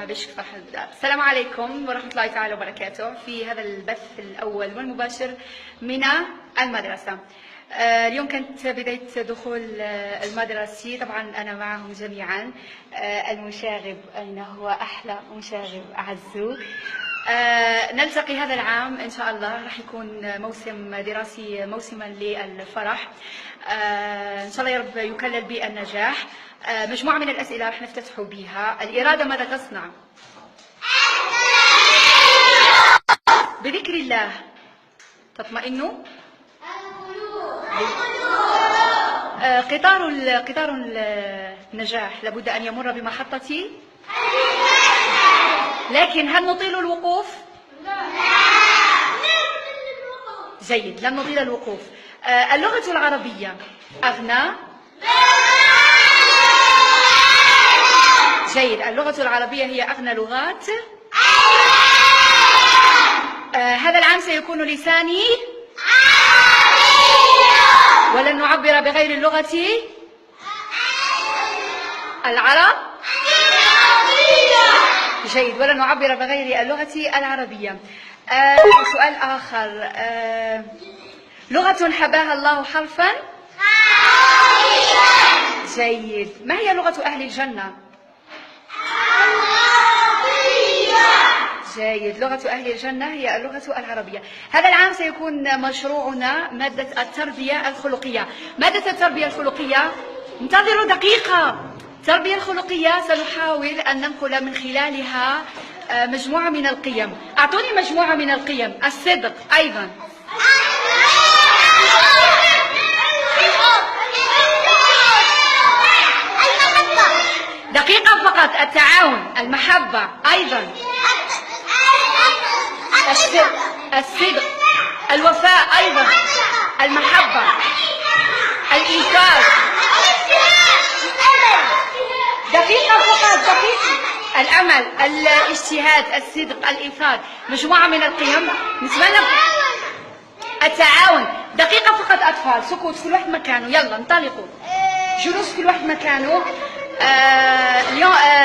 بشكل فرح البداية. السلام عليكم ورحمة الله تعالى وبركاته في هذا البث الأول والمباشر من المدرسة. اليوم كانت بداية دخول المدرسي، طبعا أنا معهم جميعا. المشاغب أين هو أحلى مشاغب أعزو. نلتقي هذا العام إن شاء الله، راح يكون موسم دراسي موسما للفرح. إن شاء الله يا رب يكلل بالنجاح. مجموعة من الأسئلة راح نفتتح بها. الإرادة ماذا تصنع؟ بذكر الله تطمئن قطار النجاح لابد أن يمر بمحطة، لكن هل نطيل الوقوف؟ جيد، لن نطيل الوقوف. اللغة العربية أغنى؟ جيد، اللغة العربية هي أغنى لغات. هذا العام سيكون لساني ولن نعبر بغير اللغة العرب. جيد، ولن نعبر بغير اللغة العربية. سؤال آخر، لغة حباها الله حرفا؟ جيد، ما هي لغة أهل الجنة؟ جيد، لغة أهل الجنة هي اللغة العربية. هذا العام سيكون مشروعنا مادة التربية الخلقية. مادة التربية الخلقية، انتظروا دقيقة. التربية الخلقية سنحاول أن ننقل من خلالها مجموعة من القيم. أعطوني مجموعة من القيم. الصدق أيضا، دقيقة فقط. التعاون، المحبة أيضا، الصدق، الوفاء أيضا، المحبة، الإيثار، دقيقة فقط، دقيقة، الأمل، الاجتهاد، الصدق، الإيثار، مجموعة من القيم. نتمنى التعاون. دقيقة فقط أطفال، سكوت، كل واحد مكانه، يلا انطلقوا. جلوس كل واحد مكانه.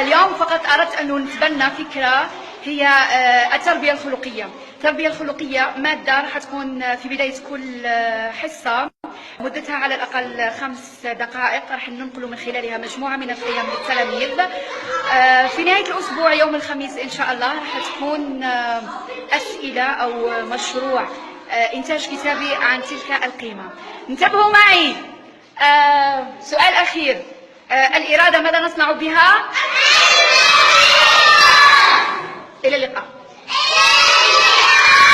اليوم فقط أردت أن نتبنى فكرة هي التربية الخلقية. التربية الخلقية مادة راح تكون في بداية كل حصة، مدتها على الأقل 5 دقائق، راح ننقل من خلالها مجموعة من القيم للتلاميذ. في نهاية الأسبوع يوم الخميس إن شاء الله راح تكون أسئلة أو مشروع إنتاج كتابي عن تلك القيمة. انتبهوا معي. سؤال أخير، الإرادة ماذا نصنع بها؟